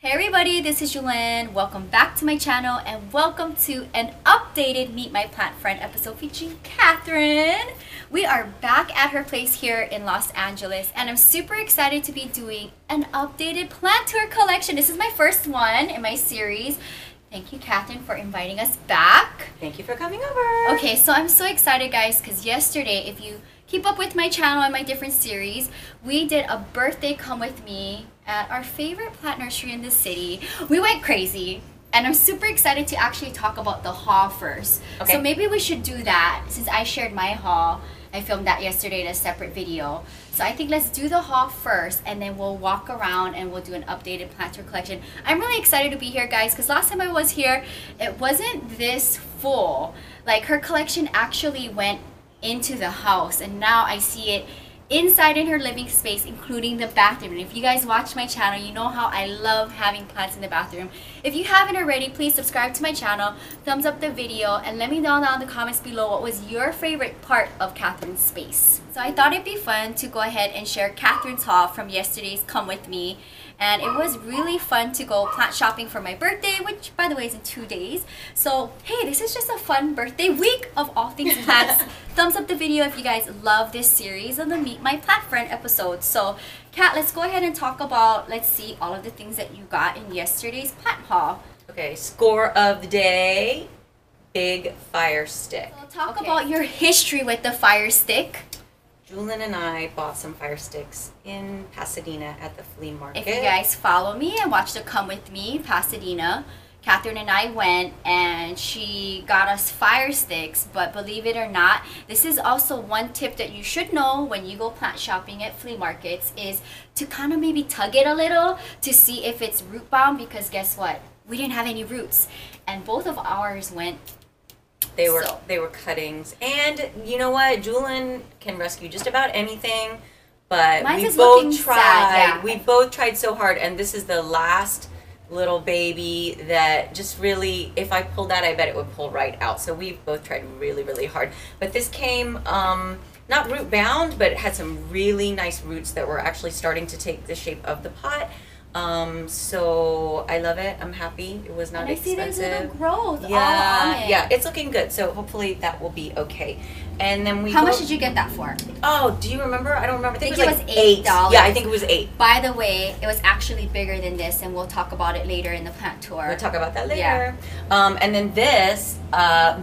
Hey everybody, this is Jewelyn. Welcome back to my channel and welcome to an updated Meet My Plant Friend episode featuring Catherine. We are back at her place here in Los Angeles and I'm super excited to be doing an updated plant tour collection. This is my first one in my series. Thank you, Catherine, for inviting us back. Thank you for coming over. Okay, so I'm so excited, guys, because yesterday, if you keep up with my channel and my different series, we did a birthday come with me at our favorite plant nursery in the city. We went crazy, and I'm super excited to actually talk about the haul first. Okay. So maybe we should do that since I shared my haul. I filmed that yesterday in a separate video. So I think let's do the haul first and then we'll walk around and we'll do an updated plant tour collection. I'm really excited to be here, guys, because last time I was here, it wasn't this full. Like, her collection actually went into the house and now I see it inside in her living space, including the bathroom. And if you guys watch my channel, you know how I love having plants in the bathroom. If you haven't already, please subscribe to my channel, thumbs up the video, and let me know down in the comments below what was your favorite part of Catherine's space. So I thought it'd be fun to go ahead and share Catherine's haul from yesterday's Come With Me. And it was really fun to go plant shopping for my birthday, which by the way is in 2 days. So hey, this is just a fun birthday week of all things plants. Thumbs up the video if you guys love this series of the Meet My Plant Friend episodes. So Kat, let's go ahead and talk about, let's see, all of the things that you got in yesterday's plant haul. Okay, score of the day, big fire stick. So talk about your history with the fire stick. Jewelyn and I bought some fire sticks in Pasadena at the flea market. If you guys follow me and watch the Come With Me Pasadena, Catherine and I went and she got us fire sticks, but believe it or not, this is also one tip that you should know when you go plant shopping at flea markets is to kind of maybe tug it a little to see if it's root bound, because guess what? We didn't have any roots and both of ours went. They were cuttings, and you know what? Jewelyn can rescue just about anything, but we both tried. Sad, yeah. We both tried so hard, and this is the last little baby that just really, if I pulled that, I bet it would pull right out. So we both tried really, really hard. But this came not root bound, but it had some really nice roots that were actually starting to take the shape of the pot. So I love it. I'm happy. It was not expensive. I see there's little growth all yeah, on it. Yeah, it's looking good. So hopefully that will be okay. And then How much did you get that for? Oh, do you remember? I don't remember. I think it was like $8. Yeah, I think it was $8. By the way, it was actually bigger than this, and we'll talk about it later in the plant tour. We'll talk about that later. Yeah. And then this,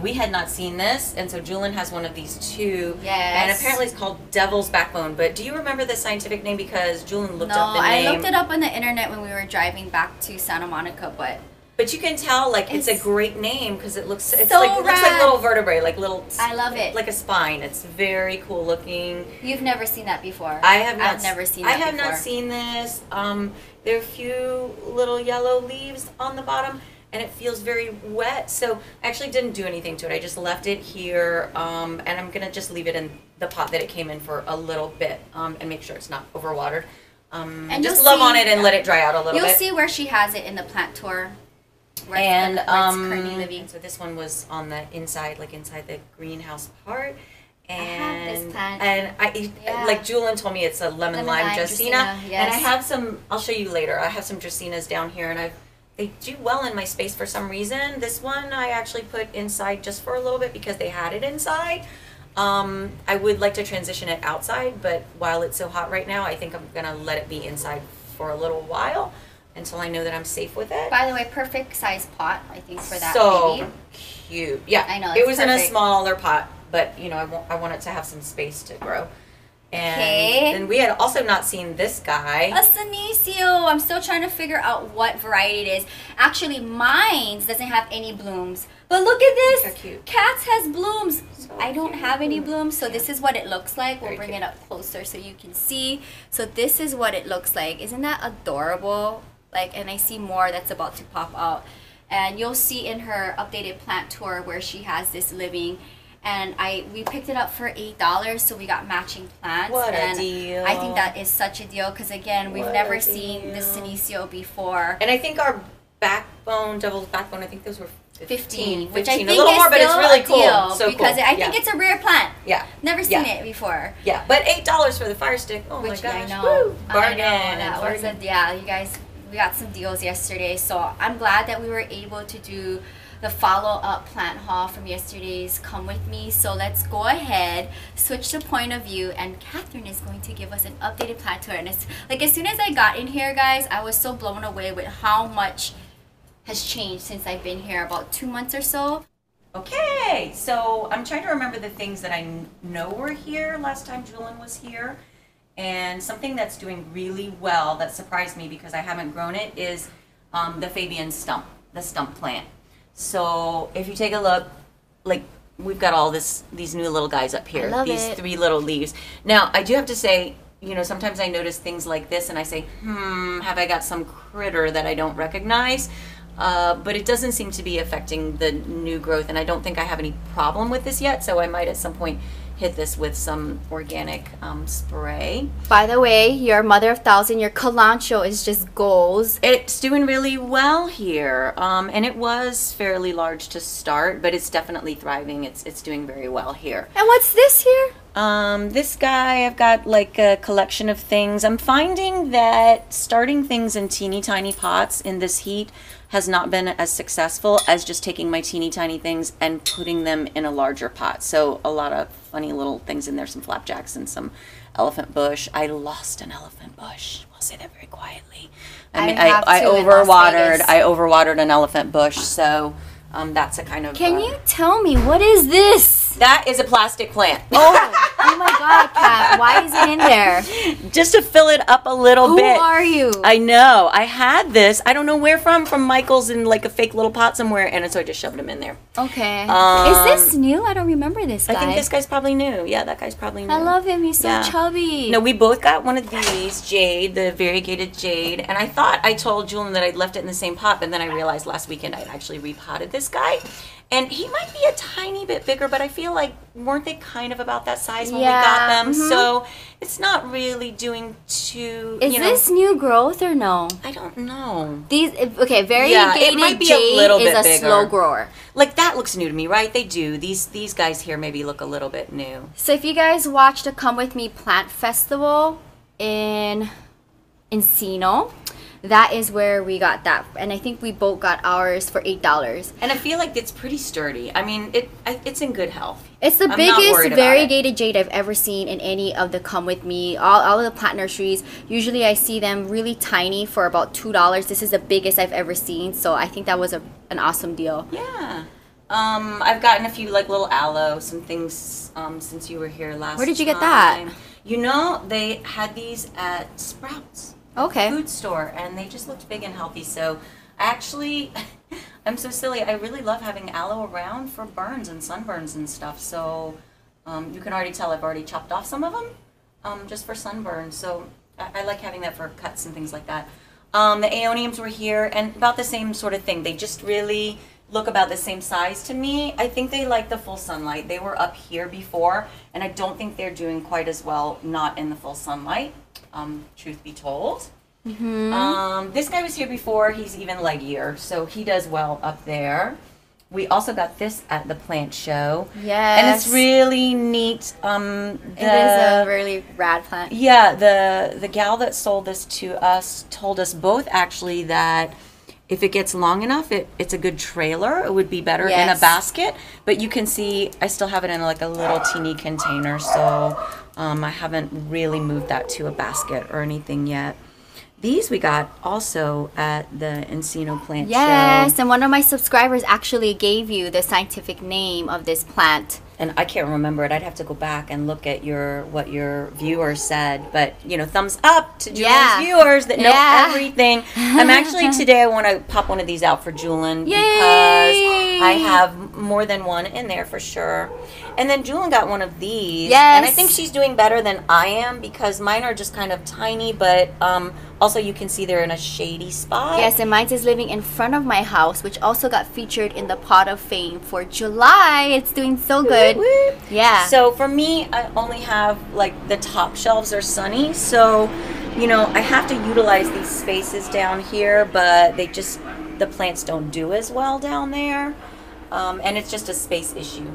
we had not seen this, and so Jewelyn has one of these too. Yes. And apparently it's called Devil's Backbone. But do you remember the scientific name? Because Jewelyn looked up the name. No, I looked it up on the internet when we were driving back to Santa Monica, But you can tell, like, it's a great name because it looks so like it looks like little vertebrae, like little. I love it. Like a spine. It's very cool looking. You've never seen that before. I have not. I've never seen that before. I have not seen this. There are a few little yellow leaves on the bottom, and it feels very wet. So I actually didn't do anything to it. I just left it here, and I'm gonna just leave it in the pot that it came in for a little bit, and make sure it's not overwatered. And just love on it and let it dry out a little bit. You'll see where she has it in the plant tour. And where it's currently living. So this one was on the inside, like inside the greenhouse part. And I have this plant. And like Jewelyn told me, it's a lemon lime Dracaena. Yes. And I have some. I'll show you later. I have some Dracaenas down here, and they do well in my space for some reason. This one I actually put inside just for a little bit because they had it inside. I would like to transition it outside, but while it's so hot right now, I think I'm gonna let it be inside for a little while until I know that I'm safe with it. By the way, perfect size pot, I think, for that so baby. Cute. Yeah, I know. It was perfect. In a smaller pot, but you know, I want it to have some space to grow. And we had also not seen this guy. A Senecio. I'm still trying to figure out what variety it is. Actually, mine doesn't have any blooms. But look at this. They're cute. Cats has blooms. So I don't have any blooms, so yeah. This is what it looks like. We'll bring cute. it up closer so you can see. So this is what it looks like. Isn't that adorable? Like, and I see more that's about to pop out. And you'll see in her updated plant tour where she has this living. And we picked it up for $8, so we got matching plants. What a deal. I think that is such a deal because, again, we've never seen the Senecio before. And I think our backbone, Devil's Backbone, I think those were 15, which I think a little is more, but it's still really a cool. deal So because cool. I think it's a rare plant. Yeah. Never seen it before. Yeah, but $8 for the fire stick. Oh Which my gosh. I know. Woo. Bargain. I know. That was a, yeah, you guys, we got some deals yesterday, so I'm glad that we were able to do the follow-up plant haul from yesterday's Come With Me. So let's go ahead, switch the point of view, and Catherine is going to give us an updated plant tour. And it's like, as soon as I got in here, guys, I was so blown away with how much has changed since I've been here, about 2 months or so. Okay, so I'm trying to remember the things that I know were here last time Jewelyn was here. And something that's doing really well that surprised me because I haven't grown it is the Fabian stump, the stump plant. So if you take a look, like we've got all these new little guys up here, these 3 little leaves. Now I do have to say, you know, sometimes I notice things like this and I say, have I got some critter that I don't recognize? But it doesn't seem to be affecting the new growth, and I don't think I have any problem with this yet, so I might at some point hit this with some organic spray. By the way, your mother of thousand, your calancho is just goals. It's doing really well here, and it was fairly large to start, but it's definitely thriving. It's doing very well here. And what's this here? This guy, I've got like a collection of things. I'm finding that starting things in teeny tiny pots in this heat has not been as successful as just taking my teeny tiny things and putting them in a larger pot. So a lot of funny little things in there, some flapjacks and some elephant bush. I lost an elephant bush. I'll say that very quietly. I mean, I overwatered an elephant bush, so that's a kind of... Can you tell me, what is this? That is a plastic plant. Oh my God, Kat. Why is it in there? Just to fill it up a little bit. Who are you? I know. I had this. I don't know where from Michael's in like a fake little pot somewhere, and so I just shoved him in there. Okay. Is this new? I don't remember this guy. I think this guy's probably new. Yeah, that guy's probably new. I love him. He's so chubby. No, we both got one of these, jade, the variegated jade, and I told Jewelyn that I'd left it in the same pot, but then I realized last weekend I'd actually repotted this guy. And he might be a tiny bit bigger, but I feel like, weren't they kind of about that size when we got them? So it's not really doing too, Is this new growth or no? I don't know. These, okay, variegated jade is a slow grower. Like, that looks new to me, right? They do. These guys here maybe look a little bit new. So if you guys watched the Come With Me Plant Festival in Encino, that is where we got that, and I think we both got ours for $8. And I feel like it's pretty sturdy. I mean, it's in good health. It's the biggest variegated jade I've ever seen in any of the Come With Me. All of the plant nurseries, usually I see them really tiny for about $2. This is the biggest I've ever seen, so I think that was an awesome deal. Yeah. I've gotten a few like little aloe, some things since you were here last time. Where did you get that? You know, they had these at Sprouts. Okay. Food store, and they just looked big and healthy. So actually, I'm so silly. I really love having aloe around for burns and sunburns and stuff. So you can already tell I've already chopped off some of them just for sunburns. So I like having that for cuts and things like that. The aeoniums were here, and about the same sort of thing. They just really look about the same size to me. I think they like the full sunlight. They were up here before, and I don't think they're doing quite as well not in the full sunlight. Truth be told. This guy was here before. He's even leggier, so he does well up there. We also got this at the plant show. Yes. And it's really neat. It is a really rad plant. Yeah, the gal that sold this to us told us both actually that if it gets long enough, it's a good trailer. It would be better in a basket. But you can see I still have it in like a little teeny container, so I haven't really moved that to a basket or anything yet. These we got also at the Encino plant show. Yes, and one of my subscribers actually gave you the scientific name of this plant. And I can't remember it. I'd have to go back and look at what your viewers said. But, you know, thumbs up to Jewelyn's viewers that know everything. I'm actually, today I want to pop one of these out for Jewelyn because I have more than one in there for sure. And then Jewelyn got one of these. Yes. And I think she's doing better than I am because mine are just kind of tiny, but also you can see they're in a shady spot. Yes, and mine is living in front of my house, which also got featured in the Pot of Fame for July. It's doing so good. Yeah. So for me, I only have like the top shelves are sunny, so you know I have to utilize these spaces down here, but the plants don't do as well down there, and it's just a space issue.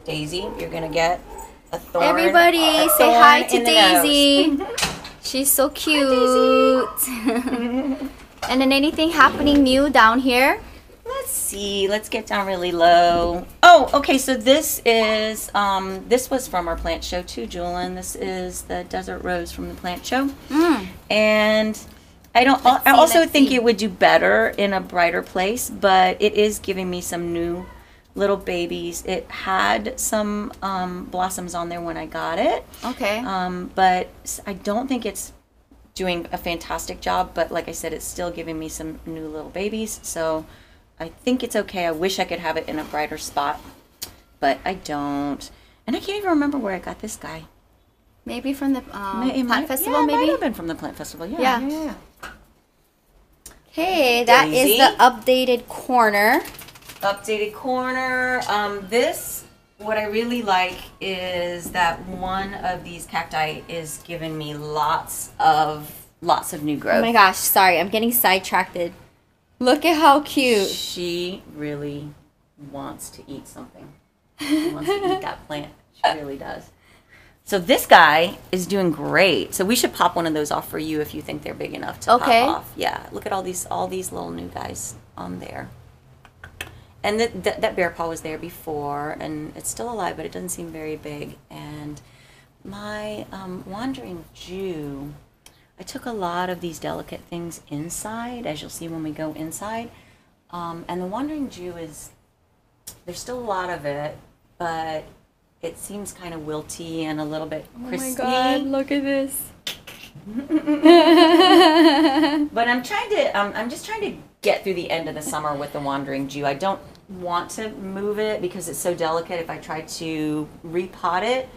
Daisy, you're gonna get a thorn. Everybody, say hi to Daisy. She's so cute. Hi, Daisy. And then anything happening new down here? Let's see. Let's get down really low. Oh, okay. So this is this was from our plant show too, Jewelyn. This is the desert rose from the plant show. And I also think it would do better in a brighter place, but it is giving me some new little babies. It had some blossoms on there when I got it. Okay. But I don't think it's doing a fantastic job, but like I said, it's still giving me some new little babies, so I think it's okay. I wish I could have it in a brighter spot, but I don't. And I can't even remember where I got this guy. Maybe from the plant festival, yeah, maybe? It might have been from the plant festival, yeah. Okay, that is the updated corner. This, what I really like is that one of these cacti is giving me lots of new growth. Oh my gosh, sorry, I'm getting sidetracked. Look at how cute. She really wants to eat something. She wants to eat that plant. She really does. So this guy is doing great. So we should pop one of those off for you if you think they're big enough to pop off. Yeah, look at all these little new guys on there. And that bear paw was there before, and it's still alive, but it doesn't seem very big. And my wandering Jew, I took a lot of these delicate things inside, as you'll see when we go inside. And the wandering Jew there's still a lot of it, but it seems kind of wilty and a little bit crispy. Oh my God, look at this. But I'm just trying to get through the end of the summer with the wandering Jew. I don't want to move it because it's so delicate. If I try to repot it,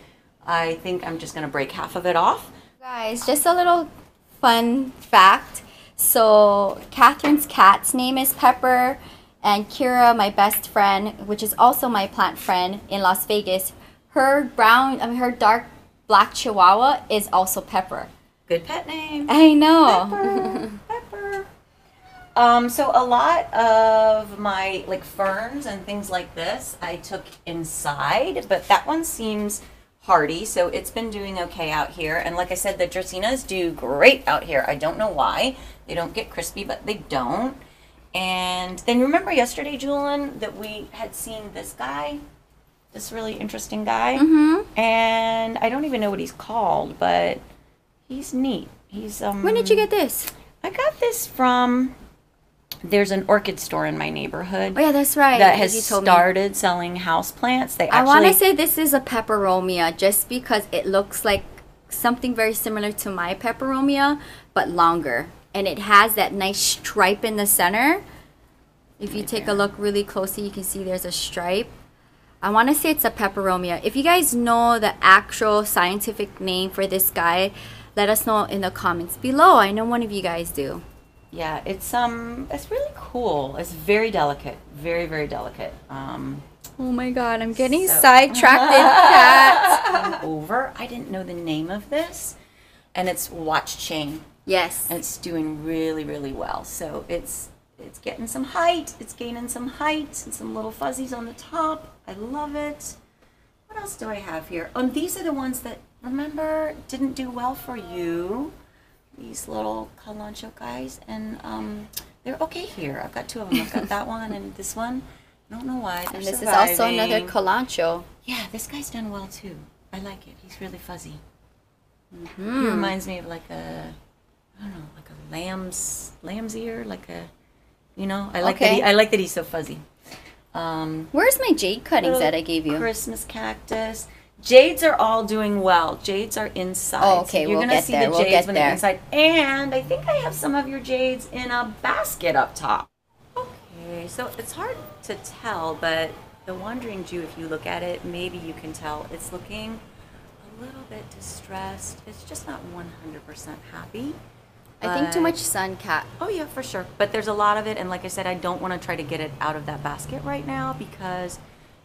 I think I'm just going to break half of it off. Guys, just a little fun fact. So Catherine's cat's name is Pepper, and Kira, my best friend, which is also my plant friend in Las Vegas, her dark black Chihuahua is also Pepper. Good pet name. I know. Pepper. So a lot of my ferns and things like this I took inside, but that one seems hardy, so it's been doing okay out here. And like I said, the Dracaenas do great out here. I don't know why. They don't get crispy, but they don't. And then remember yesterday, Jewelyn, that we had seen this guy, this really interesting guy. And I don't even know what he's called, but he's neat. He's When did you get this? I got this from, there's an orchid store in my neighborhood. Oh yeah, that's right. That has started selling houseplants. I want to say this is a peperomia just because it looks like something very similar to my peperomia, but longer. And it has that nice stripe in the center. If you take a look really closely, you can see there's a stripe. I want to say it's a peperomia. If you guys know the actual scientific name for this guy, let us know in the comments below. I know one of you guys do. Yeah, it's really cool. It's very delicate, very, very delicate. Oh my God, I'm getting sidetracked in that. Over. I didn't know the name of this, and it's watch chain. Yes. And it's doing really, really well. So it's getting some height. It's gaining some height and some little fuzzies on the top. I love it. What else do I have here? These are the ones that, remember, didn't do well for you. These little calancho guys. And they're okay here. I've got two of them. I've got that one and this one. I don't know why. And this is also another calancho. Yeah, this guy's done well too. I like it. He's really fuzzy. He reminds me of like a, I don't know, like a lamb's ear, like a, I like that he's so fuzzy. Where's my jade cuttings that I gave you? Christmas cactus. Jades are all doing well. Jades are inside. Oh, okay, so you're we'll gonna get see there. the jades when they're inside. And I think I have some of your jades in a basket up top. Okay, so it's hard to tell, but the Wandering Jew, if you look at it, maybe you can tell it's looking a little bit distressed. It's just not 100% happy. I think too much sun, Kat. Oh yeah, for sure. But there's a lot of it, and like I said, I don't want to try to get it out of that basket right now because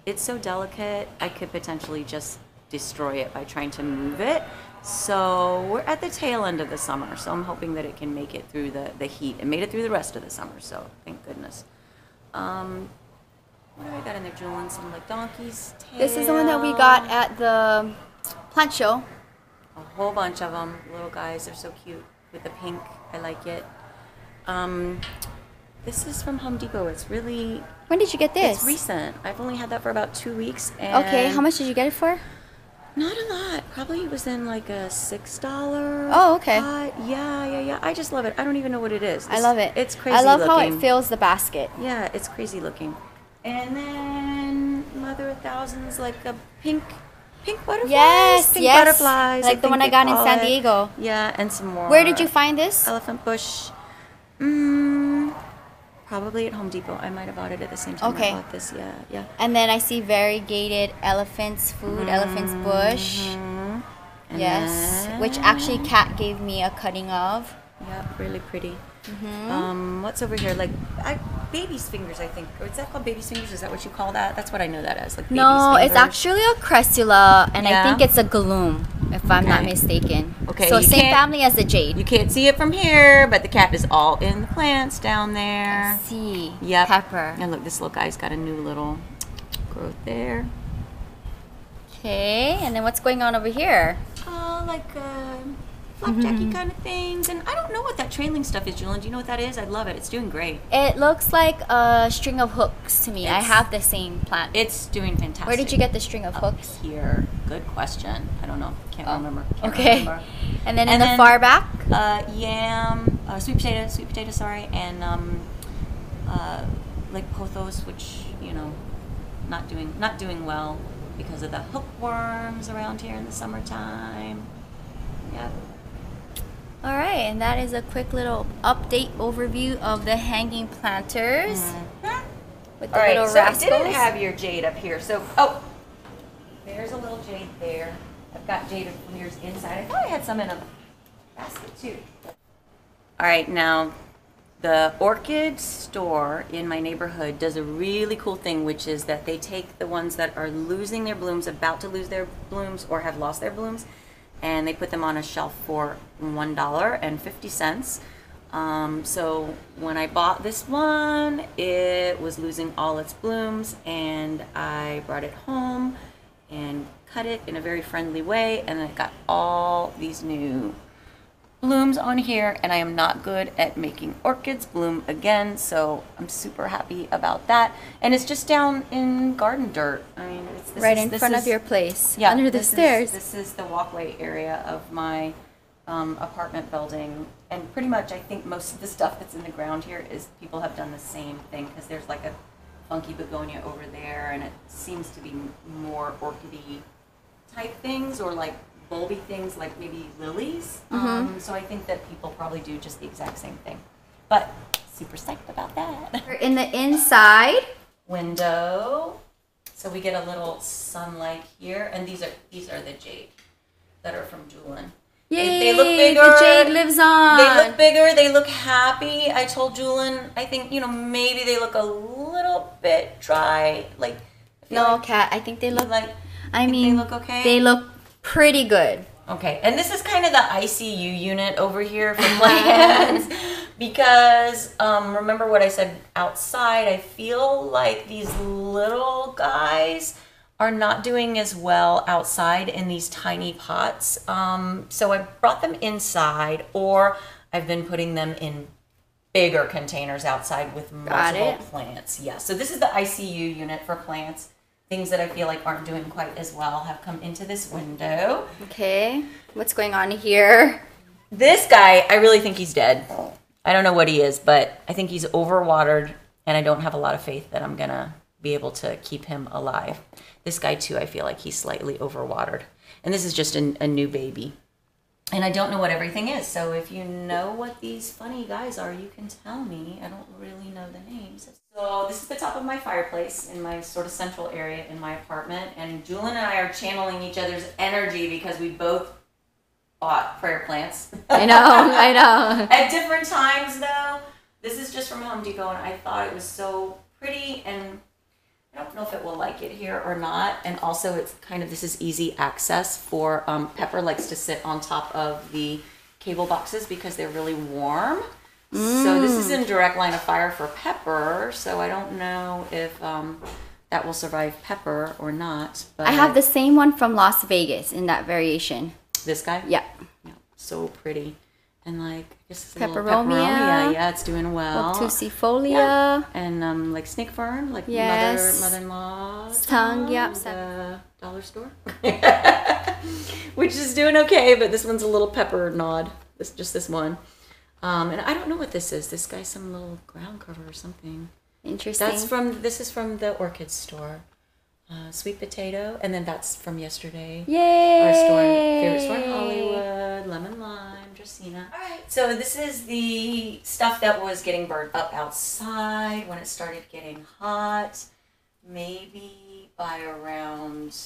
it's so delicate. I could potentially just destroy it by trying to move it. So we're at the tail end of the summer, so I'm hoping that it can make it through the heat. It made it through the rest of the summer, so thank goodness. What do I got in there, Jewelyn? Some donkey's tail. This is the one that we got at the plant show. A whole bunch of them, little guys. They're so cute with the pink. I like it. This is from Home Depot. It's really... When did you get this? It's recent. I've only had that for about 2 weeks. And okay, how much did you get it for? Not a lot. Probably it was in like a $6. Oh, okay. Yeah. I just love it. I don't even know what it is. I love it. It's crazy I love looking. how it fills the basket. Yeah, it's crazy looking. And then Mother of Thousands, like a pink butterflies. Yes, pink butterflies. Like the one I got in San Diego. Yeah, and some more. Where did you find this? Elephant bush. Probably at Home Depot. I might have bought it at the same time I bought this. Yeah. And then I see variegated elephant's food, elephant's bush. Yes, which actually Kat gave me a cutting of. Yeah, really pretty. What's over here? Like baby's fingers, I think. Or is that called baby's fingers? Is that what you call that? That's what I know that as. Like baby's fingers. It's actually a cressula, and I think it's a galoom, if I'm not mistaken. Okay. So same family as the jade. You can't see it from here, but the cat is all in the plants down there. I see. Yep. Pepper. And look, this little guy's got a new little growth there. Okay, and then what's going on over here? Like flapjacky kind of things. And I don't know what that trailing stuff is, Jewelyn. Do you know what that is? I love it. It's doing great. It looks like a string of hooks to me. I have the same plant. It's doing fantastic. Where did you get the string of hooks? Here. Good question. I don't know. Can't remember. Remember. And then in the far back? Yam, sweet potato, sorry, and like pothos, which, not doing well because of the hookworms around here in the summertime. Yep. All right, and that is a quick little update overview of the hanging planters with the little rascals. I didn't have your jade up here, so there's a little jade there. I've got jade mirrors inside. I thought I had some in a basket too. All right, now the orchid store in my neighborhood does a really cool thing, which is that they take the ones that are losing their blooms, about to lose their blooms, or have lost their blooms, and they put them on a shelf for $1.50. So when I bought this one, it was losing all its blooms, and I brought it home and cut it in a very friendly way, and I got all these new blooms on here, and I am not good at making orchids bloom again, so I'm super happy about that. And it's just down in garden dirt. I mean, it's right in front of your place, under the stairs. This is the walkway area of my apartment building, and pretty much I think most of the stuff that's in the ground here is people have done the same thing, because there's like a funky begonia over there, and it seems to be more orchidy type things, or like bulby things like maybe lilies. So I think that people probably do just the exact same thing. But super psyched about that. We're in the inside window, so we get a little sunlight here, and these are the jade that are from Jewelyn. Yay! They look bigger. The jade lives on. They look bigger. They look happy. I told Jewelyn, I think maybe they look a little bit dry. Like no, Kat. I think they look like. they look okay. They look pretty good. Okay, and this is kind of the ICU unit over here for plants, because remember what I said outside, I feel like these little guys are not doing as well outside in these tiny pots. So I brought them inside, or I've been putting them in bigger containers outside with multiple plants. Yeah, so this is the ICU unit for plants. Things that I feel like aren't doing quite as well have come into this window. Okay, what's going on here? This guy, I really think he's dead. I don't know what he is, but I think he's overwatered, and I don't have a lot of faith that I'm gonna be able to keep him alive. This guy too, I feel like he's slightly overwatered. And this is just a new baby. And I don't know what everything is, so if you know what these funny guys are, you can tell me. I don't really know the names. So this is the top of my fireplace in my sort of central area in my apartment, and Jewelyn and I are channeling each other's energy because we both bought prayer plants. I know. At different times though. This is just from Home Depot, and I thought it was so pretty, and I don't know if it will like it here or not. And also it's this is easy access for, Pepper likes to sit on top of the cable boxes because they're really warm. So this is in direct line of fire for Pepper, so I don't know if that will survive Pepper or not. But I have the same one from Las Vegas in that variation. This guy? Yeah. So pretty. and like just a peperomia. Yeah, it's doing well. Obtusifolia. Yeah. And like snake fern, like yes. mother-in-law's tongue. Yep. The dollar store, which is doing okay, but this one's a little pepper nod. This one. And I don't know what this is. This guy's some little ground cover or something. Interesting. This is from the orchid store. Sweet potato, and then that's from yesterday. Yay! Our favorite store in Hollywood, lemon lime, Dracaena. All right, so this is the stuff that was getting burnt up outside when it started getting hot. Maybe by around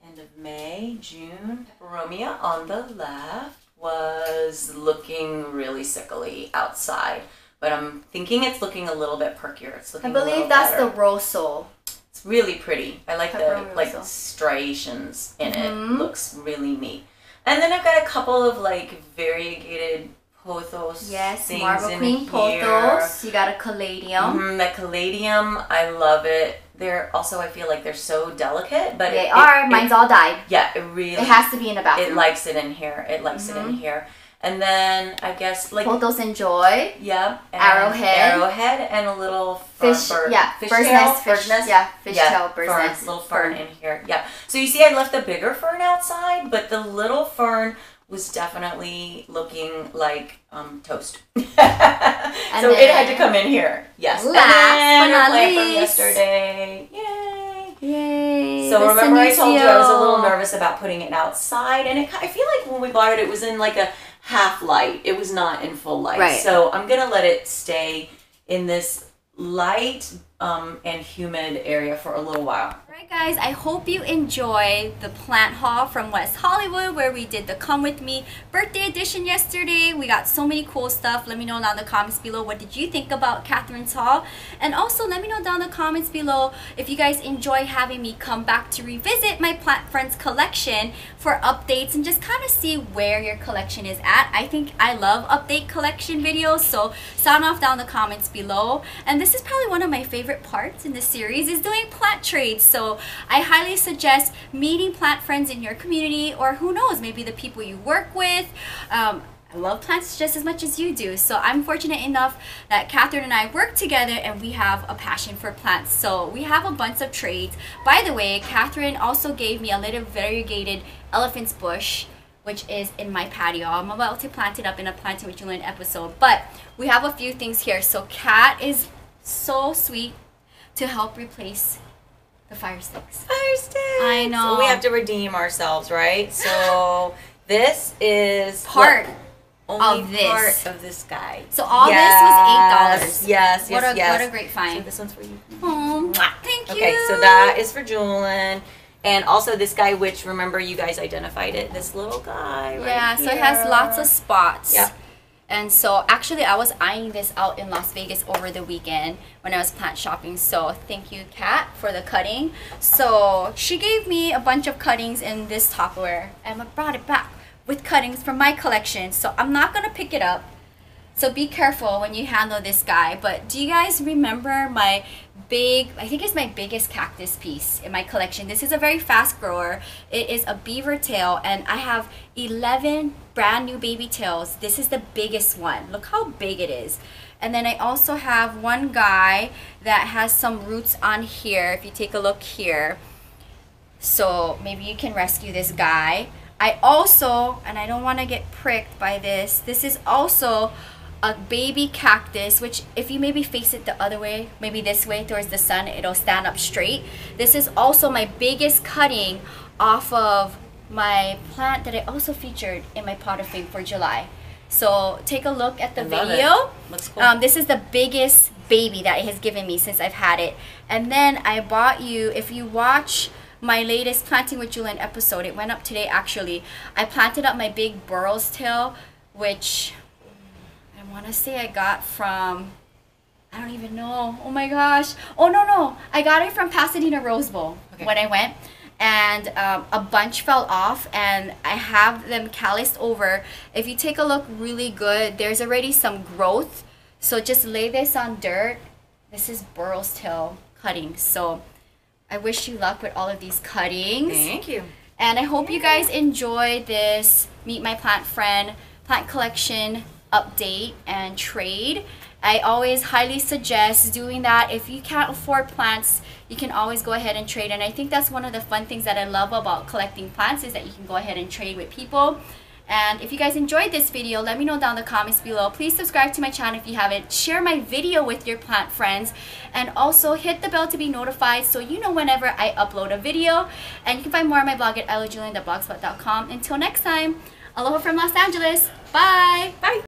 end of May, June. Romeo on the left was looking really sickly outside, but I'm thinking it's looking a little bit perkier. It's looking. I believe that's better. The rosso. It's really pretty. I like the striations in it. Looks really neat. And then I've got a couple of like variegated pothos. Yes, things Marble Queen pothos. You got a caladium. The caladium, I love it. They're also, I feel like they're so delicate, but they are. Mine's all dyed. Yeah, it really. It has to be in the bathroom. It likes it in here. It likes it in here. And then I guess like Pothos and Joy. Yep. Arrowhead and a little fish. Fish nest. Yeah, fish tail, bird's nest. Little fern in here. Yeah. So you see, I left the bigger fern outside, but the little fern was definitely looking like toast. So it had to come in here. Yes. Last but not least. From yesterday. Yay. Yay. So remember I told you I was a little nervous about putting it outside, and I feel like when we bought it, it was in like a half light. It was not in full light. Right. So I'm going to let it stay in this light and humid area for a little while. Alright guys, I hope you enjoy the plant haul from West Hollywood where we did the Come With Me birthday edition yesterday. We got so many cool stuff. Let me know down in the comments below, what did you think about Catherine's haul? And also let me know down in the comments below if you guys enjoy having me come back to revisit my Plant Friends collection for updates and just kind of see where your collection is at. I think I love update collection videos, so sound off down in the comments below. And this is probably one of my favorite parts in this series is doing plant trades. So I highly suggest meeting plant friends in your community, or who knows, maybe the people you work with. I love plants just as much as you do. So I'm fortunate enough that Catherine and I work together and we have a passion for plants. So we have a bunch of trades. By the way, Catherine also gave me a little variegated elephant's bush, which is in my patio. I'm about to plant it up in a Planting with Jewelyn episode. But we have a few things here. So Kat is so sweet to help replace the fire sticks. Fire sticks! I know. So we have to redeem ourselves, right? So this is part of this guy. So all this was $8. Yes. What a great find. So this one's for you. Oh, thank you. Okay, so that is for Jewelyn. And also this guy, which remember you guys identified it, this little guy right so it has lots of spots. Yep. And so actually I was eyeing this out in Las Vegas over the weekend when I was plant shopping. So thank you, Kat, for the cutting. So she gave me a bunch of cuttings in this Tupperware and I brought it back with cuttings from my collection. So I'm not going to pick it up. So be careful when you handle this guy. But do you guys remember my I think it's my biggest cactus piece in my collection. This is a very fast grower. It is a beaver tail and I have 11 brand new baby tails. This is the biggest one. Look how big it is. And then I also have one guy that has some roots on here. If you take a look here. So maybe you can rescue this guy. I also, and I don't want to get pricked by this is also a baby cactus, which if you maybe face it the other way, maybe this way towards the sun, it'll stand up straight. This is also my biggest cutting off of my plant that I also featured in my pot of fame for July. So take a look at the video. Looks cool. This is the biggest baby that it has given me since I've had it. And then I bought you, if you watch my latest Planting with Jewelyn episode, it went up today actually, I planted up my big burrows tail, which I want to say I got from, I don't even know, oh my gosh, oh no, I got it from Pasadena Rose Bowl when I went, and a bunch fell off and I have them calloused over. If you take a look really good, there's already some growth, so just lay this on dirt. This is burrows tail cutting, so I wish you luck with all of these cuttings. Thank you. And I hope you guys enjoy this Meet My Plant Friend plant collection update and trade. I always highly suggest doing that. If you can't afford plants, you can always go ahead and trade. And I think that's one of the fun things that I love about collecting plants, is that you can go ahead and trade with people. And if you guys enjoyed this video, let me know down in the comments below. Please subscribe to my channel if you haven't. Share my video with your plant friends. And also hit the bell to be notified so you know whenever I upload a video. And you can find more on my blog at ilovejewelyn.blogspot.com. Until next time, aloha from Los Angeles. Bye! Bye!